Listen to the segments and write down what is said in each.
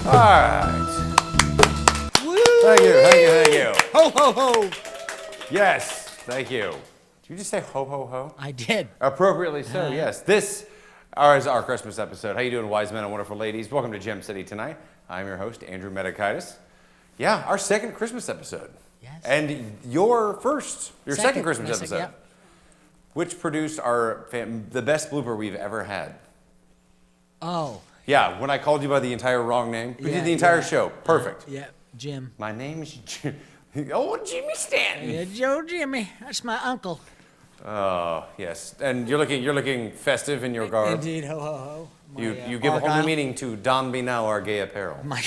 All right. Woo! Thank you. Ho, ho, ho. Yes, thank you. Did you just say ho, ho, ho? I did. Appropriately so, yes. This is our Christmas episode. How you doing, wise men and wonderful ladies? Welcome to Gem City tonight. I'm your host, Andrew Mitakides. Yeah, our second Christmas episode. Yes. And your second Christmas episode. Yep. Which produced the best blooper we've ever had. Oh. Yeah, when I called you by the entire wrong name. We did the entire show. Perfect. Yeah, Jim. My name's Jim. Oh, Jimmy Stanton. Yeah, Joe Jimmy. That's my uncle. Oh, yes. And you're looking festive in your garb. Indeed, ho, ho, ho. You give a whole new meaning to Don Me Now, our gay apparel. My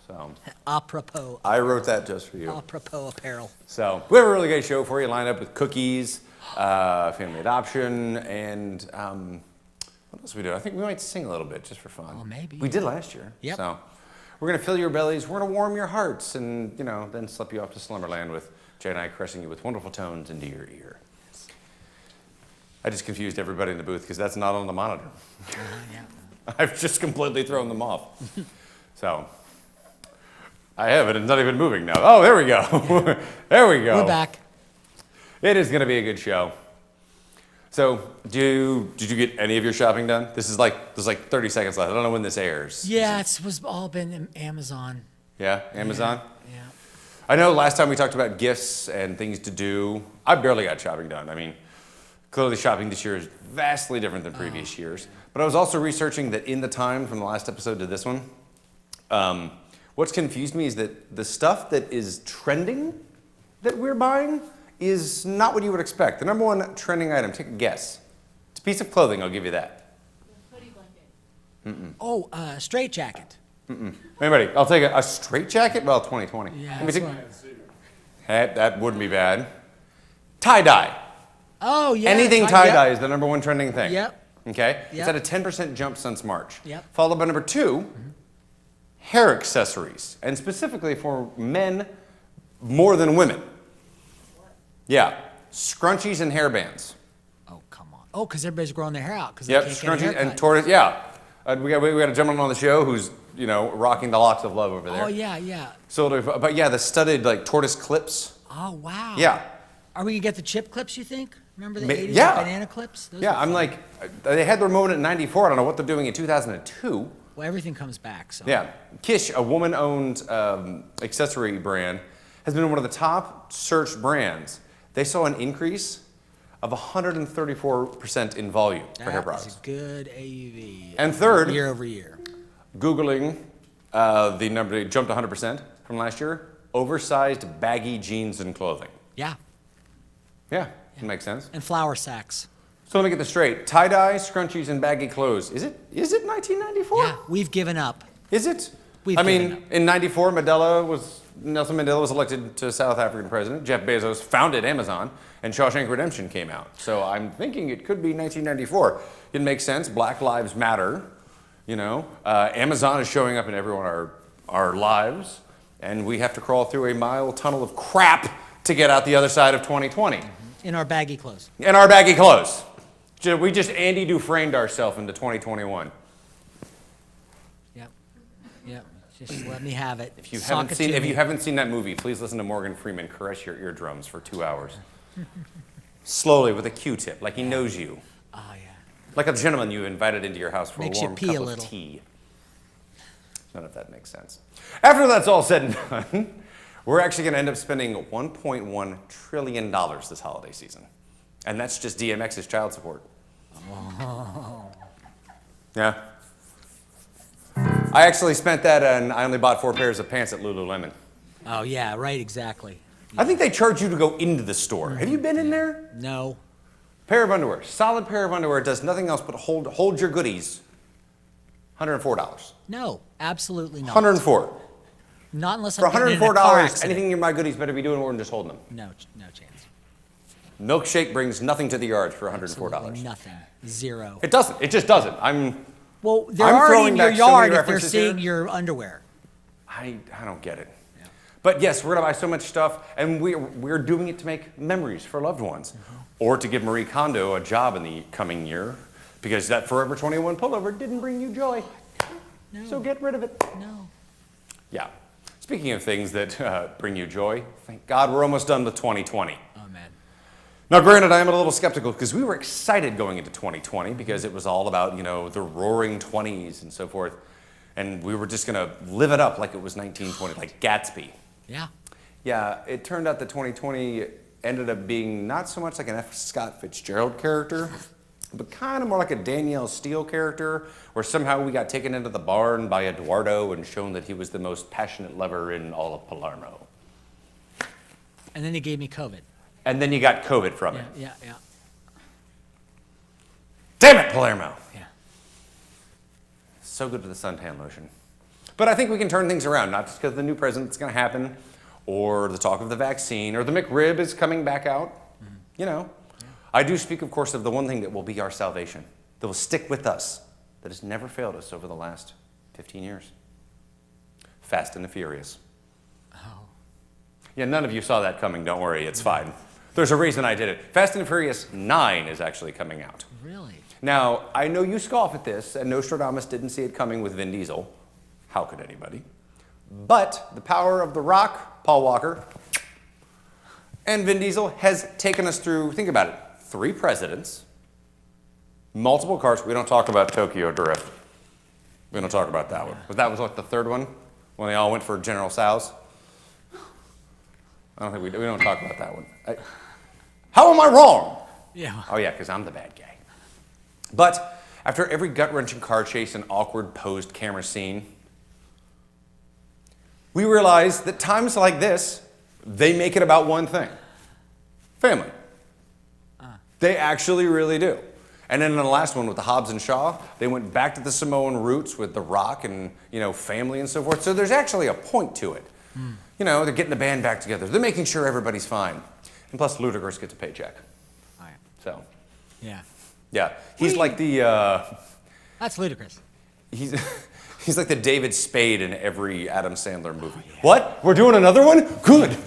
So, apropos. I wrote that just for you. Apropos apparel. So, we have a really great show for you, lined up with cookies, family adoption, and what else we do? I think we might sing a little bit just for fun. Oh, maybe. We did last year. Yep. So, we're going to fill your bellies, we're going to warm your hearts, and, then slip you off to slumberland with Jay and I caressing you with wonderful tones into your ear. I just confused everybody in the booth because that's not on the monitor. Yeah. I've just completely thrown them off. So, I have it. It's not even moving now. Oh, there we go. There we go. We're back. It is going to be a good show. So, did you get any of your shopping done? There's like 30 seconds left. I don't know when this airs. Yeah, it was all been Amazon. Yeah, Amazon? Yeah. I know last time we talked about gifts and things to do. I barely got shopping done. I mean, clearly shopping this year is vastly different than previous years. But I was also researching that in the time from the last episode to this one, what's confused me is that the stuff that is trending that we're buying is not what you would expect. The number one trending item, take a guess. It's a piece of clothing, I'll give you that. Hoodie blanket. Oh, straight jacket. Anybody, I'll take a straight jacket? Well, 2020. Yeah, Let me that's take, that wouldn't be bad. Tie-dye. Oh, yeah. Anything tie-dye is the number one trending thing. Yep. Okay? It's Yep. at a 10% jump since March. Yep. Followed by number two, hair accessories. And specifically for men more than women. Yeah. Scrunchies and hairbands. Oh, come on. Oh, because everybody's growing their hair out. Yep, scrunchies and tortoise. Yeah. We got a gentleman on the show who's, rocking the locks of love over there. Oh, yeah. So, but yeah, the studded tortoise clips. Oh, wow. Yeah. Are we going to get the chip clips, you think? Remember the 80s yeah. banana clips? Those Yeah, were I'm fun. like, they had their moment in 94. I don't know what they're doing in 2002. Well, everything comes back, so. Yeah. Kish, a woman-owned accessory brand, has been one of the top searched brands. They saw an increase of 134% in volume for hair That products. is a good AUV. And third, Year over year. Googling the number, it jumped 100% from last year, oversized baggy jeans and clothing. Yeah. Yeah, it makes sense. And flour sacks. So let me get this straight. Tie-dye, scrunchies, and baggy clothes. Is it 1994? Yeah, we've given up. Is it? We've I given mean, up. in 94, Nelson Mandela was elected to South African president. Jeff Bezos founded Amazon, and Shawshank Redemption came out. So I'm thinking it could be 1994. It makes sense. Black Lives Matter. Amazon is showing up in every one of our lives, and we have to crawl through a mile tunnel of crap to get out the other side of 2020. In our baggy clothes. In our baggy clothes. We just Andy Dufresne'd ourselves into 2021. Yep. Just let me have it. If you haven't seen that movie, please listen to Morgan Freeman caress your eardrums for 2 hours. Slowly with a Q-tip, like he knows you. Oh, yeah. Like a gentleman you invited into your house for Makes a you warm pee cup a of little. tea. None of that makes sense. After that's all said and done, we're actually going to end up spending $1.1 trillion this holiday season. And that's just DMX's child support. Oh. Yeah. I actually spent that and I only bought 4 pairs of pants at Lululemon. Oh, yeah, right, exactly. I think they charge you to go into the store. Have you been in there? No. Pair of underwear, solid pair of underwear, does nothing else but hold your goodies. $104. No, absolutely not. 104. Not unless For I'm getting in a car $104, accident. anything in my goodies better be doing more than just holding them. No chance. Milkshake brings nothing to the yard for $104. Absolutely nothing. Zero. It doesn't. It just doesn't. Well, they're I'm already throwing in your back so many yard if they're references seeing here. your underwear. I don't get it. Yeah. But yes, we're gonna buy so much stuff, and we're doing it to make memories for loved ones, or to give Marie Kondo a job in the coming year, because that Forever 21 pullover didn't bring you joy. No. So get rid of it. No. Yeah. Speaking of things that bring you joy, thank God we're almost done with 2020. Oh, man. Now, granted, I am a little skeptical because we were excited going into 2020 because it was all about, the roaring 20s and so forth. And we were just going to live it up like it was 1920, like Gatsby. Yeah. Yeah, it turned out that 2020 ended up being not so much like an F. Scott Fitzgerald character, but kind of more like a Danielle Steele character, where somehow we got taken into the barn by Eduardo and shown that he was the most passionate lover in all of Palermo. And then they gave me COVID. And then you got COVID from it. Yeah. Damn it, Palermo! Yeah. So good with the suntan lotion. But I think we can turn things around, not just because the new president's going to happen, or the talk of the vaccine, or the McRib is coming back out. Yeah. I do speak, of course, of the one thing that will be our salvation, that will stick with us, that has never failed us over the last 15 years. Fast and the Furious. Oh. Yeah, none of you saw that coming. Don't worry, it's fine. There's a reason I did it. Fast and the Furious 9 is actually coming out. Really? Now, I know you scoff at this, and Nostradamus didn't see it coming with Vin Diesel. How could anybody? But the power of The Rock, Paul Walker, and Vin Diesel has taken us through, think about it, 3 presidents, multiple cars. We don't talk about Tokyo Drift. We don't talk about that one. But that was like the 3rd one, when they all went for General Tso's. I don't think we don't talk about that one. How am I wrong? Yeah. Oh yeah, because I'm the bad guy. But after every gut-wrenching car chase and awkward posed camera scene, we realize that times like this, they make it about one thing. Family. They actually really do. And then in the last one with the Hobbs and Shaw, they went back to the Samoan roots with The Rock and, family and so forth. So there's actually a point to it. They're getting the band back together. They're making sure everybody's fine. And plus, Ludacris gets a paycheck. Oh, yeah. So, Yeah. he's like the... That's ludicrous. He's like the David Spade in every Adam Sandler movie. Yeah. What? We're doing another one? Good.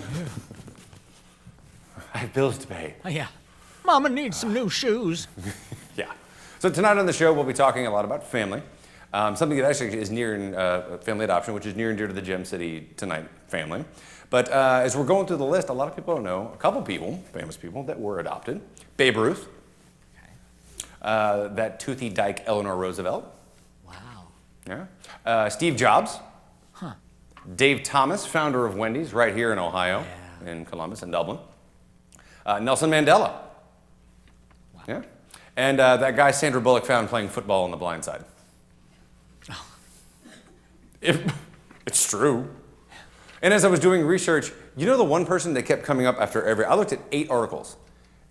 I have bills to pay. Oh, yeah. Mama needs some new shoes. Yeah. So tonight on the show, we'll be talking a lot about family. Something that actually is near in family adoption, which is near and dear to the Gem City Tonight family. But as we're going through the list, a lot of people don't know, a couple people, famous people, that were adopted. Babe Ruth. Okay. That toothy dyke Eleanor Roosevelt. Wow. Yeah. Steve Jobs. Huh. Dave Thomas, founder of Wendy's, right here in Ohio, in Columbus and Dublin. Nelson Mandela. Wow. Yeah. And that guy Sandra Bullock found playing football on The Blind Side. Oh. It's true. And as I was doing research, the one person that kept coming up after I looked at 8 articles,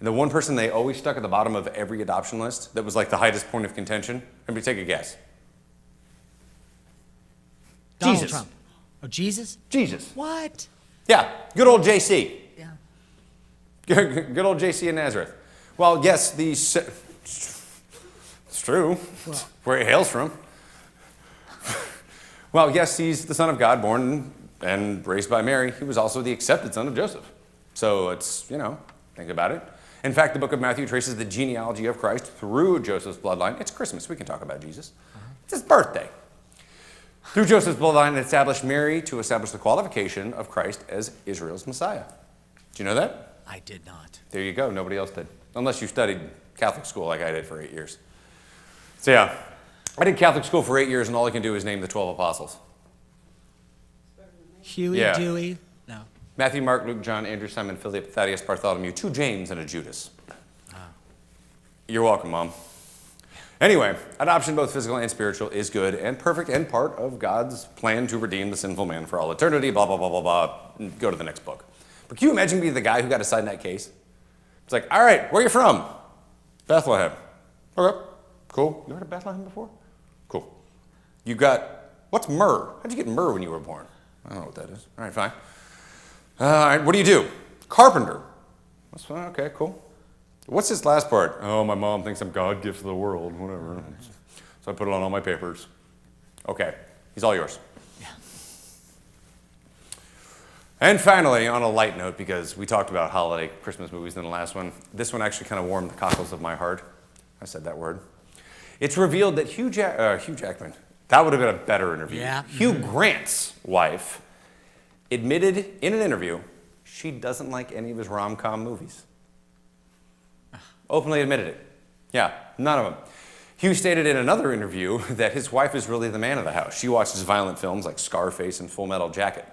and the one person they always stuck at the bottom of every adoption list that was like the highest point of contention, everybody take a guess. Donald Jesus. Trump. Oh, Jesus? Jesus. What? Yeah, good old JC. Yeah. Good old JC in Nazareth. Well, yes, it's true. Well. Where he hails from. Well, yes, he's the son of God, born and raised by Mary. He was also the accepted son of Joseph. So it's, think about it. In fact, the book of Matthew traces the genealogy of Christ through Joseph's bloodline. It's Christmas. We can talk about Jesus. It's his birthday. Through Joseph's bloodline, it established Mary to establish the qualification of Christ as Israel's Messiah. Do you know that? I did not. There you go. Nobody else did. Unless you studied Catholic school like I did for 8 years. So yeah, I did Catholic school for 8 years, and all I can do is name the 12 apostles. Huey, Yeah. Dewey? No. Matthew, Mark, Luke, John, Andrew, Simon, Philip, Thaddeus, Bartholomew, 2 James, and a Judas. You're welcome, Mom. Anyway, adoption, both physical and spiritual, is good and perfect and part of God's plan to redeem the sinful man for all eternity, blah, blah, blah, blah, blah. Go to the next book. But can you imagine being the guy who got assigned that case? It's like, all right, where are you from? Bethlehem. Okay, cool. You heard of Bethlehem before? Cool. You got, what's myrrh? How'd you get myrrh when you were born? I don't know what that is. All right, fine. All right, what do you do? Carpenter. That's fine, okay, cool. What's this last part? Oh, my mom thinks I'm God gift to the world, whatever. So I put it on all my papers. Okay, he's all yours. Yeah. And finally, on a light note, because we talked about holiday Christmas movies in the last one, this one actually kind of warmed the cockles of my heart. I said that word. It's revealed that Hugh Jackman, that would have been a better interview. Yeah. Hugh Grant's wife admitted in an interview she doesn't like any of his rom-com movies. Openly admitted it. Yeah, none of them. Hugh stated in another interview that his wife is really the man of the house. She watches violent films like Scarface and Full Metal Jacket,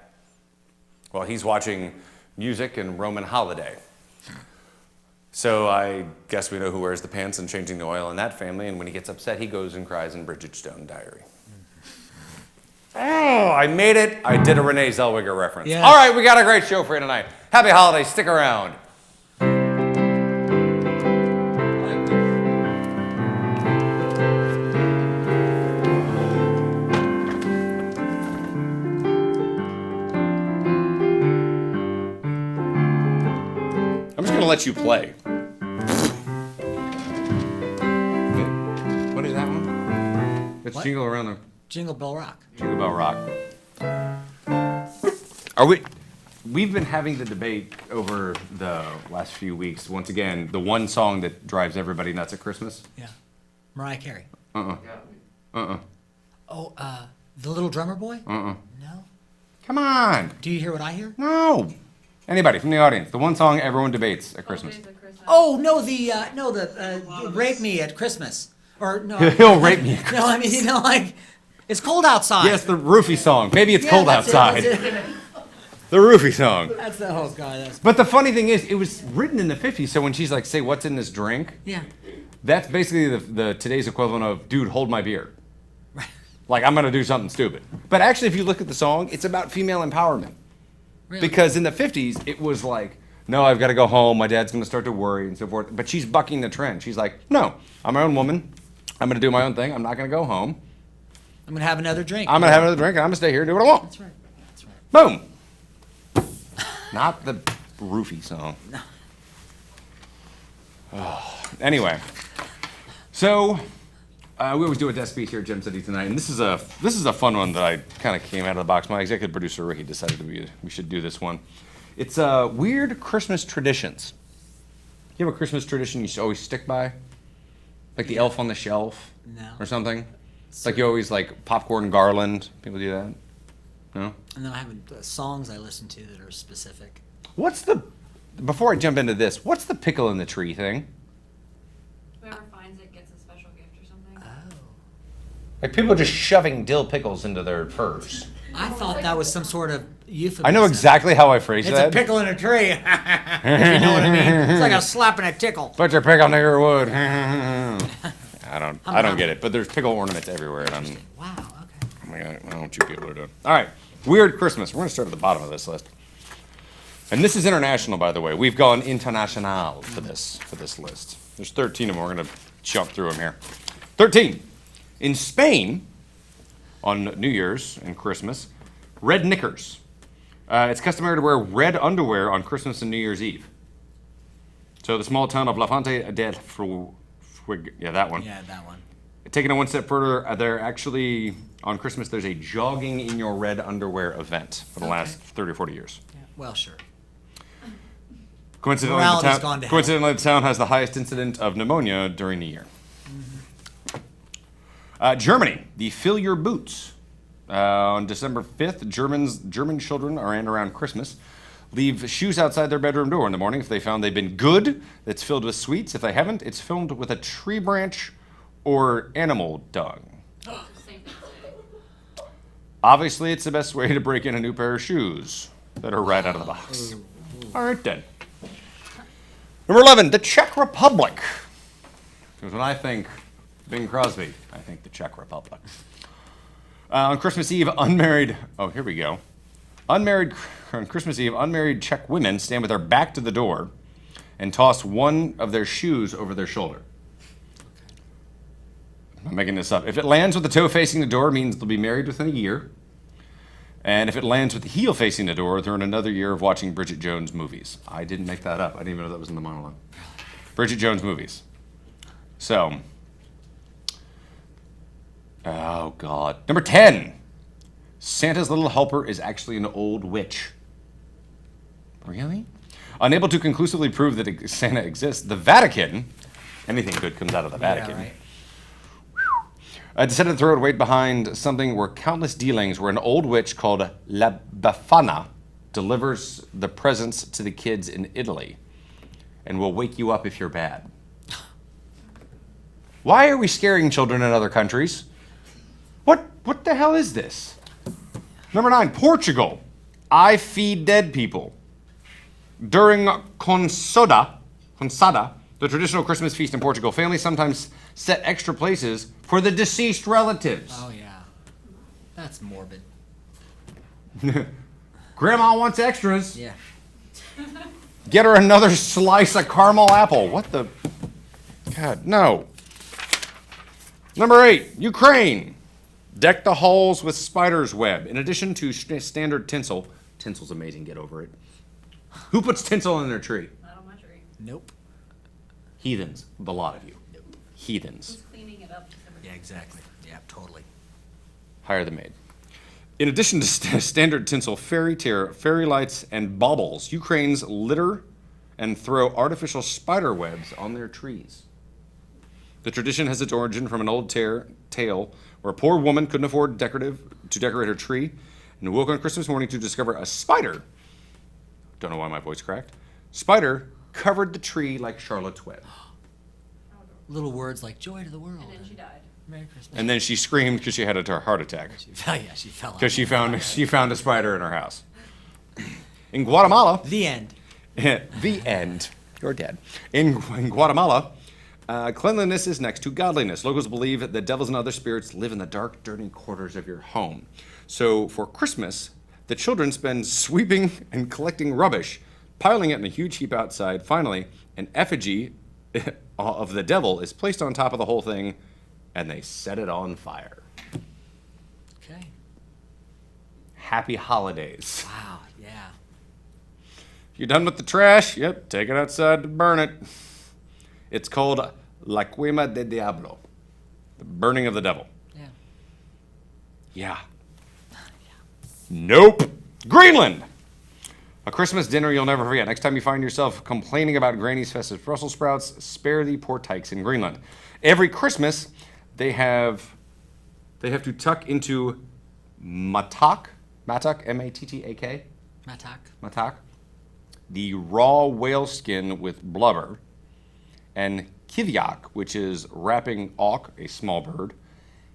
while he's watching music and Roman Holiday. So I guess we know who wears the pants and changing the oil in that family, and when he gets upset, he goes and cries in Bridget Stone Diary. Oh, I made it. I did a Renee Zellweger reference. Yeah. All right, we got a great show for you tonight. Happy holidays. Stick around. I'm just going to let you play. What is that one? Let's What? jingle around the Jingle Bell Rock. Jingle Bell Rock. We've been having the debate over the last few weeks. Once again, the one song that drives everybody nuts at Christmas. Yeah. Mariah Carey. Uh-uh. Oh, The Little Drummer Boy? Uh-uh. No. Come on. Do you hear what I hear? No. Anybody from the audience, the one song everyone debates at Christmas. Oh, no, the Rape Me at Christmas. Or, no. He'll rape me. No, I mean, like, it's cold outside. Yes, the roofie song. Maybe it's Yeah, cold that's it, outside. that's it. The roofie song. That's the whole guy. That's But the funny thing is, it was written in the 50s, so when she's like, say, what's in this drink? yeah. That's basically the today's equivalent of, dude, hold my beer. Like, I'm going to do something stupid. But actually, if you look at the song, it's about female empowerment. Really? Because in the 50s, it was like, no, I've got to go home. My dad's going to start to worry and so forth. But she's bucking the trend. She's like, no, I'm my own woman. I'm going to do my own thing. I'm not going to go home. I'm gonna have another drink. I'm going to have another drink, and I'm going to stay here and do what I want. That's right. That's right. Boom. Not the roofie song. No. Oh, anyway, so we always do a desk speech here at Gem City tonight, and this is a fun one that I kind of came out of the box. My executive producer Ricky decided we should do this one. It's weird Christmas traditions. You have a Christmas tradition you always stick by, like the elf on the shelf, No. or something. It's like you always like popcorn garland. People do that. No. And then I have songs I listen to that are specific. Before I jump into this, what's the pickle in the tree thing? Whoever finds it gets a special gift or something. Oh. Like people just shoving dill pickles into their furs. I thought that was some sort of euphemism. I know exactly how I phrased It's that. a pickle in a tree. If you know what I mean. It's like a slap and a tickle. Put your pickle near your wood. I don't get it, but there's pickle ornaments everywhere, and Wow. Okay. I don't want you people to do it. All right, weird Christmas. We're gonna start at the bottom of this list, and this is international, by the way. We've gone international for this list. There's 13 of them. We're gonna jump through them here. 13 in Spain on New Year's and Christmas. Red knickers. It's customary to wear red underwear on Christmas and New Year's Eve. So the small town of La Fonte del yeah, that one. Yeah, that one. Taking it one step further, they're actually, on Christmas, there's a jogging in your red underwear event for the last 30 or 40 years. Yeah. Well, sure. Coincidentally, Morality's gone to hell. the town has the highest incident of pneumonia during the year. Germany, the fill your boots. On December 5th, German children are and around Christmas leave shoes outside their bedroom door in the morning if they found they've been good. That's filled with sweets. If they haven't, it's filled with a tree branch or animal dung. Same thing today. Obviously, it's the best way to break in a new pair of shoes that are right out of the box. All right, then. Number 11, the Czech Republic. Because when I think Bing Crosby, I think the Czech Republic. On Christmas Eve, here we go. On Christmas Eve, unmarried Czech women stand with their back to the door and toss one of their shoes over their shoulder. I'm making this up. If it lands with the toe facing the door, it means they'll be married within a year. And if it lands with the heel facing the door, they're in another year of watching Bridget Jones movies. I didn't make that up. I didn't even know that was in the monologue. Bridget Jones movies. So, oh God. Number 10. Santa's little helper is actually an old witch. Really? Unable to conclusively prove that Santa exists, the Vatican, anything good comes out of the Vatican, Yeah, right. decided to throw its weight behind something where countless dealings where an old witch called La Befana delivers the presents to the kids in Italy and will wake you up if you're bad. Why are we scaring children in other countries? What the hell is this? Number 9, Portugal. I feed dead people. During Consada, the traditional Christmas feast in Portugal, families sometimes set extra places for the deceased relatives. Oh yeah, that's morbid. Grandma wants extras. Yeah. Get her another slice of caramel apple. What the? God, no. Number 8, Ukraine. Deck the halls with spider's web. In addition to standard tinsel. Tinsel's amazing, get over it. Who puts tinsel in their tree? Not on my tree. Nope. Heathens. The lot of you. Nope. Heathens. Who's cleaning it up December Yeah, 26th? exactly. Yeah, totally. Hire the maid. In addition to standard tinsel, fairy lights, and baubles, Ukrainians litter and throw artificial spider webs on their trees. The tradition has its origin from an old tale where a poor woman couldn't afford to decorate her tree and woke on Christmas morning to discover a spider. Don't know why my voice cracked. Spider covered the tree like Charlotte's Web. Little words like "joy to the world." And then she died. Merry Christmas. And then she screamed because she had a heart attack. She fell. Yeah, she fell. Because she found a spider in her house. In Guatemala, The end. the end. You're dead. In Guatemala, cleanliness is next to godliness. Locals believe that devils and other spirits live in the dark, dirty quarters of your home. So for Christmas, the children spend sweeping and collecting rubbish, piling it in a huge heap outside. Finally, an effigy of the devil is placed on top of the whole thing, and they set it on fire. Okay. Happy holidays. Wow. Yeah. You're done with the trash? Yep, take it outside to burn it. It's called La Quema de Diablo, the burning of the devil. Yeah. Yeah. Nope. Greenland. A Christmas dinner you'll never forget. Next time you find yourself complaining about Granny's festive Brussels sprouts, spare the poor tykes in Greenland. Every Christmas, they have to tuck into mattak, M-A-T-T-A-K, mattak, the raw whale skin with blubber, and kiviak, which is wrapping auk, a small bird,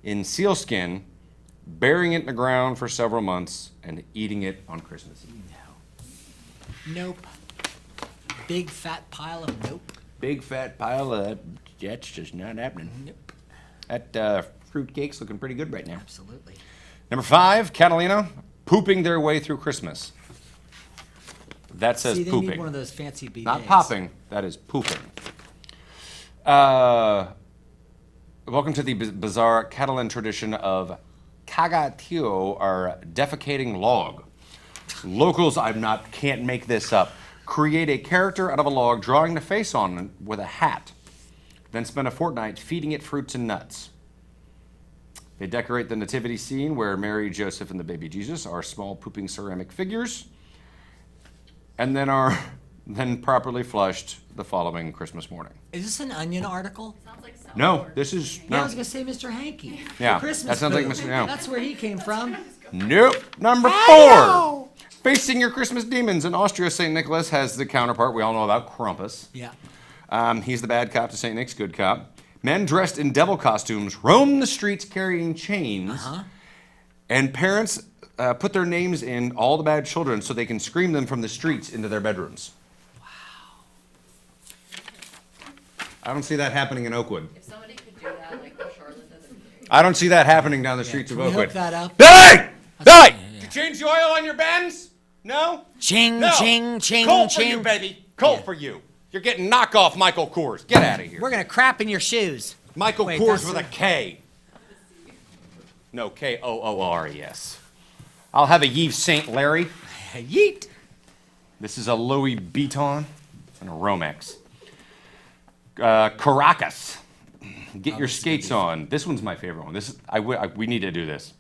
in sealskin, burying it in the ground for several months, and eating it on Christmas Eve. Nope. Big fat pile of nope. Big fat pile of that's just not happening. Nope. That fruit cake's looking pretty good right now. Absolutely. Number 5, Catalina, pooping their way through Christmas. That says See, they pooping. need one of those fancy bidets. Not popping, that is pooping. Welcome to the bizarre Catalan tradition of cagatio, or defecating log. Locals, can't make this up, create a character out of a log, drawing the face on it with a hat, then spend a fortnight feeding it fruits and nuts. They decorate the nativity scene where Mary, Joseph, and the baby Jesus are small pooping ceramic figures, and then are properly flushed the following Christmas morning. Is this an Onion article? Sounds like summer. No, this is Yeah, I no. was gonna say Mr. Hanky. Yeah, The Christmas that sounds like food. Mr. No. That's where he came from. Nope. Number 4. Facing your Christmas demons. In Austria, St. Nicholas has the counterpart we all know about, Krampus. Yeah. He's the bad cop to St. Nick's good cop. Men dressed in devil costumes roam the streets carrying chains. And parents put their names in all the bad children so they can scream them from the streets into their bedrooms. Wow. I don't see that happening in Oakwood. If somebody could do that, like the Charlotte does it. I don't see that happening down the streets Can of we Oakwood. hook that up? Billy! Billy! You change the oil on your Benz? No? Ching, No. ching, ching, Cold ching. for you, baby. Cold Yeah. for you. You're getting knockoff Michael Kors. Get out of here. We're gonna crap in your shoes. Michael Wait, Kors that's with a K. No, Koores. I'll have a Yves Saint Larry. Yeet. This is a Louis Vuitton and a Romex. Caracas. Get your skates on. This one's my favorite one. We need to do this.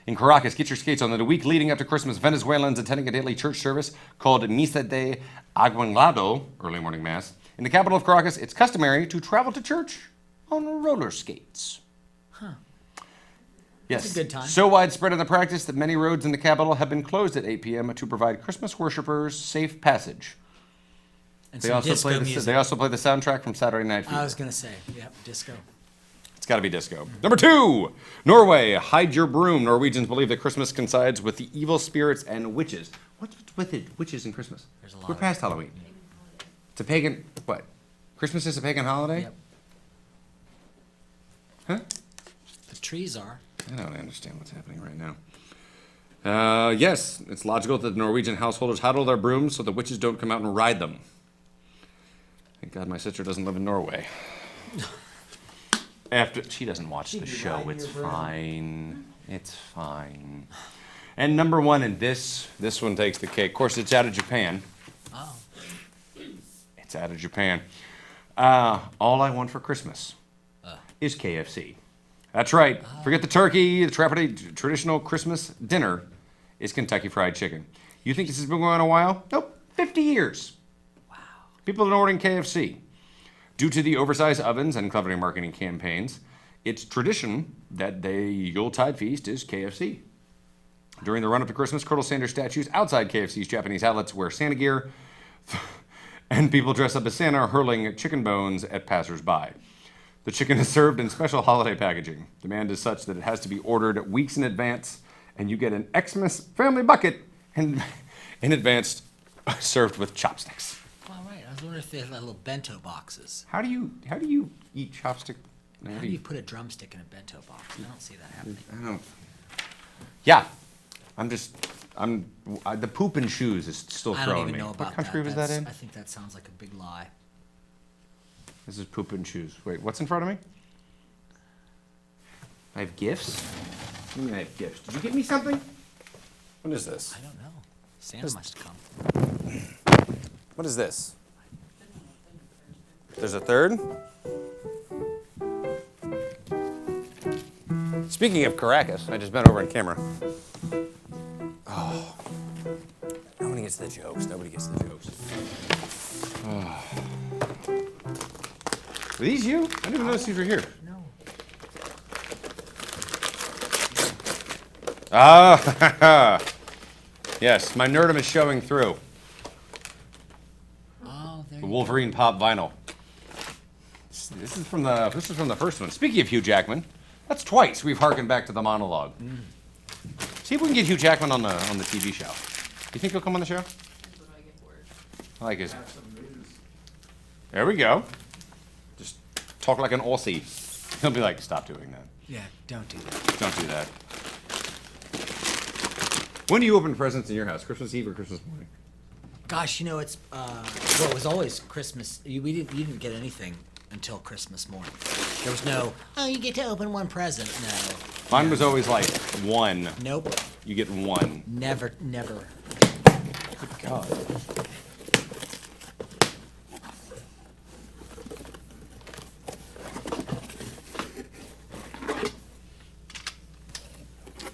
In Caracas, get your skates on. In the week leading up to Christmas, Venezuelans attending a daily church service called Misa de Aguinaldo, early morning mass. In the capital of Caracas, it's customary to travel to church on roller skates. Huh. Yes. That's a good time. So widespread in the practice that many roads in the capital have been closed at 8 p.m. to provide Christmas worshipers safe passage. And They some also, disco play music. they also play the soundtrack from Saturday Night Fever. I was gonna say, yep, disco. It's got to be disco. Number 2, Norway. Hide your broom. Norwegians believe that Christmas coincides with the evil spirits and witches. What's with it? Witches and Christmas? There's a lot We're of past it. Halloween. It's a pagan. What? Christmas is a pagan holiday? Yep. Huh? The trees are. I don't understand what's happening right now. Yes, it's logical that the Norwegian householders huddle their brooms so the witches don't come out and ride them. Thank God my sister doesn't live in Norway. She doesn't watch the show. It's fine. It's fine. And number 1, and this one takes the cake. Of course, it's out of Japan. Oh. It's out of Japan. All I want for Christmas is KFC. That's right. Forget the turkey. The traditional Christmas dinner is Kentucky Fried Chicken. You think this has been going on a while? Nope. 50 years. Wow. People have been ordering KFC. Due to the oversized ovens and clever marketing campaigns, it's tradition that the Yuletide feast is KFC. During the run-up to Christmas, Colonel Sanders statues outside KFC's Japanese outlets wear Santa gear, and people dress up as Santa are hurling chicken bones at passers-by. The chicken is served in special holiday packaging. Demand is such that it has to be ordered weeks in advance, and you get an Xmas family bucket in advance served with chopsticks. All right. I was wondering if they had little bento boxes. How do you eat chopstick? How do you put a drumstick in a bento box? I don't see that happening. I don't. Yeah, the poop and shoes is still I throwing don't even me. know about What country that. was that in? I think that sounds like a big lie. This is poop and shoes. Wait, what's in front of me? I have gifts? What do you mean I have gifts? Did you get me something? What is this? I don't know. Santa must have come. What is this? There's a third? Speaking of Caracas, I just bent over on camera. Oh. Nobody gets the jokes. Nobody gets the jokes. Oh. Are these you? I didn't even notice these were here. No. Ah, yes, my nerdum is showing through. Oh, there The you Wolverine pop vinyl. This is from the first one. Speaking of Hugh Jackman, that's twice we've harkened back to the monologue. See if we can get Hugh Jackman on the TV show. You think he'll come on the show? That's what I get for it. I like his. There we go. Just talk like an Aussie. He'll be like, stop doing that. Yeah, don't do that. Don't do that. When do you open presents in your house? Christmas Eve or Christmas morning? Gosh, it's well, it was always Christmas. You didn't get anything until Christmas morning. There was no, oh, you get to open one present. No. Mine was always like one. Nope. You get one. Never. Good God.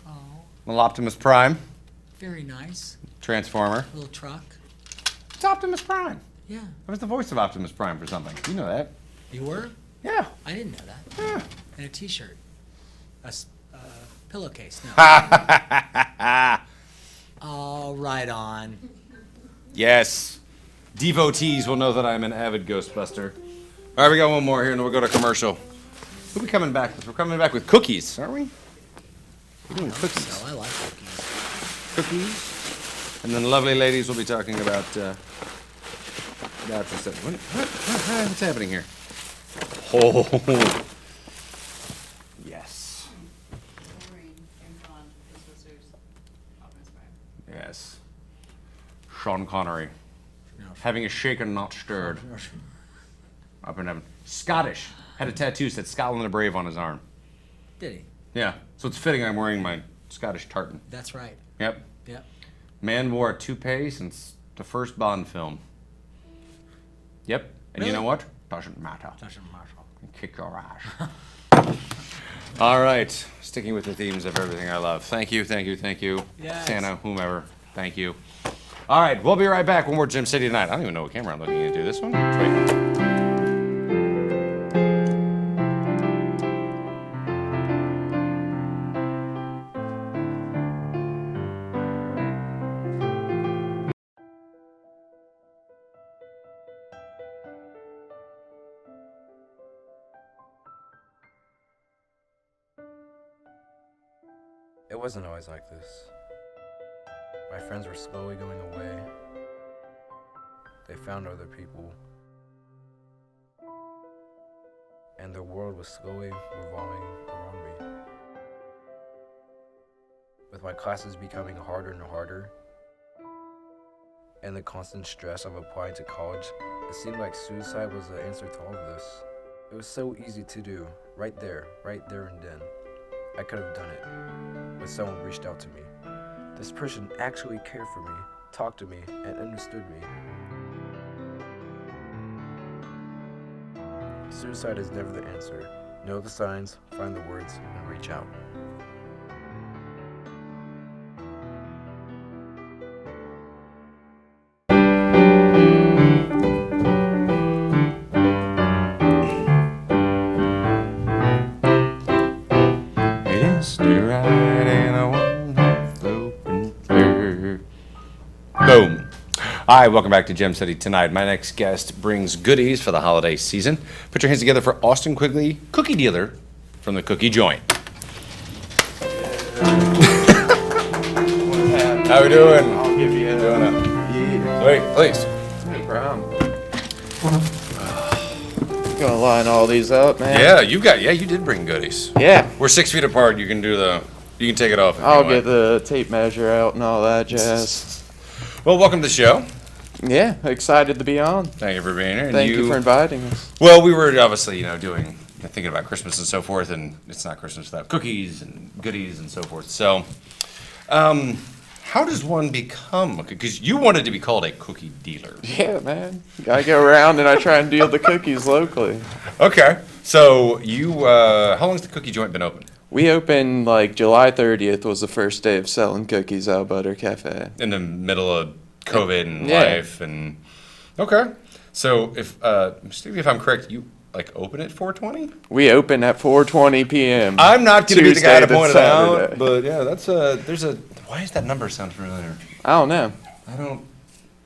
Oh, Little Optimus Prime, very nice. Transformer. Little truck. It's Optimus Prime. Yeah. I was the voice of Optimus Prime for something. You know that. You were? Yeah. I didn't know that. Yeah. And a T-shirt. A pillowcase. No. Oh, right on. Yes. Devotees will know that I'm an avid Ghostbuster. All right, we got one more here, and then we'll go to commercial. Who are we coming back with? We're coming back with cookies, aren't we? We're doing cookies. So I like cookies. Cookies. And then the lovely ladies will be talking about just what's happening here? Oh. Yes. Wolverine, James Bond, Ghostbusters, Optimus Prime. Yes. Sean Connery. No. Having a shaken, not stirred. Up in heaven. Scottish. Had a tattoo said Scotland the Brave on his arm. Did he? Yeah. So it's fitting I'm wearing my Scottish tartan. That's right. Yep. Yep. Man wore a toupee since the first Bond film. Yep. And you Really? know what? Doesn't matter. Doesn't matter. Kick your ass. All right. Sticking with the themes of everything I love. Thank you, thank you, thank you. Yes. Santa, whomever. Thank you. All right. We'll be right back when we're Gym City tonight. I don't even know what camera I'm looking into. This one? Wait. It wasn't always like this. My friends were slowly going away. They found other people. And the world was slowly revolving around me. With my classes becoming harder and harder, and the constant stress of applying to college, it seemed like suicide was the answer to all of this. It was so easy to do, right there and then. I could have done it, but someone reached out to me. This person actually cared for me, talked to me, and understood me. Suicide is never the answer. Know the signs, find the words, and reach out. Boom. All right, welcome back to Gem City tonight. My next guest brings goodies for the holiday season. Put your hands together for Austin Quigley, cookie dealer from the Cookie Joint. How we doing? I'll give you Wait, please. no problem. Gonna line all these up, man. Yeah, you did bring goodies. Yeah. We're 6 feet apart. You can take it off if I'll you get want. the tape measure out and all that jazz. Well, welcome to the show. Yeah, excited to be on. Thank you for being here. And Thank you for inviting us. Well, we were obviously, thinking about Christmas and so forth, and it's not Christmas without cookies and goodies and so forth. So, how does one become because you wanted to be called a cookie dealer. Yeah, man. I go around and I try and deal the cookies locally. Okay. So how long's the Cookie Joint been open? We opened like July 30th was the first day of selling cookies out Butter Cafe. In the middle of COVID and Yeah. life and okay. So if I'm correct, you open at 4:20? We open at 4:20 p.m. I'm not going to be the guy to Tuesday point it Saturday. out, but yeah, why does that number sound familiar? I don't know. I don't.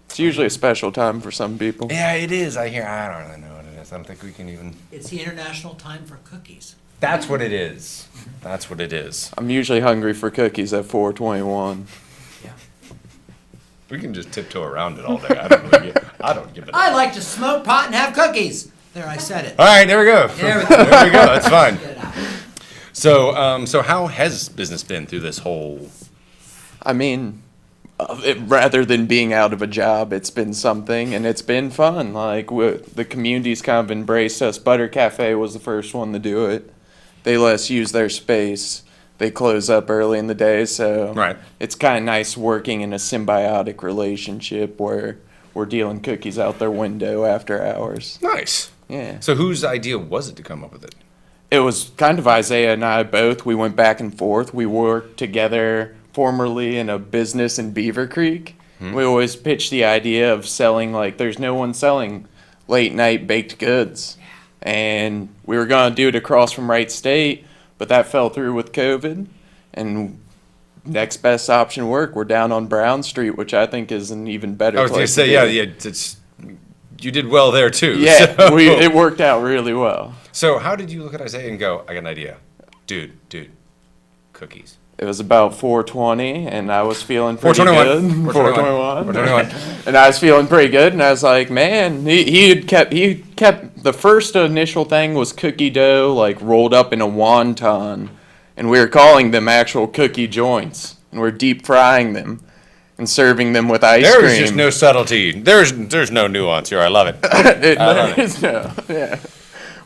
It's usually a special time for some people. Yeah, it is. I don't really know what it is. I don't think we can even. It's the International Time for Cookies. That's what it is. That's what it is. I'm usually hungry for cookies at 4:21. Yeah. We can just tiptoe around it all day. I don't give it. I like to smoke pot and have cookies. There, I said it. All right, there we go. There we go. There we go. That's fine. Get it out. So how has business been through this whole? I mean, rather than being out of a job, it's been something, and it's been fun. The community's kind of embraced us. Butter Cafe was the first one to do it. They let us use their space. They close up early in the day, so Right. it's kind of nice working in a symbiotic relationship where we're dealing cookies out their window after hours. Nice. Yeah. So whose idea was it to come up with it? It was kind of Isaiah and I both. We went back and forth. We worked together formerly in a business in Beaver Creek. We always pitched the idea of selling, there's no one selling late night baked goods. And we were going to do it across from Wright State, but that fell through with COVID. And next best option work, we're down on Brown Street, which I think is an even better I was going to place say, be. yeah, you did well there too. Yeah, So, it worked out really well. so how did you look at Isaiah and go, I got an idea, dude, cookies. It was about 4:20, and I was feeling pretty 4:21. good. 4:21. 4:21. And I was feeling pretty good, and I was like, man, he kept the first initial thing was cookie dough, rolled up in a wonton, and we were calling them actual cookie joints, and we're deep frying them and serving them with ice cream. There is just no subtlety. There's no nuance here. I love it. There is no, yeah.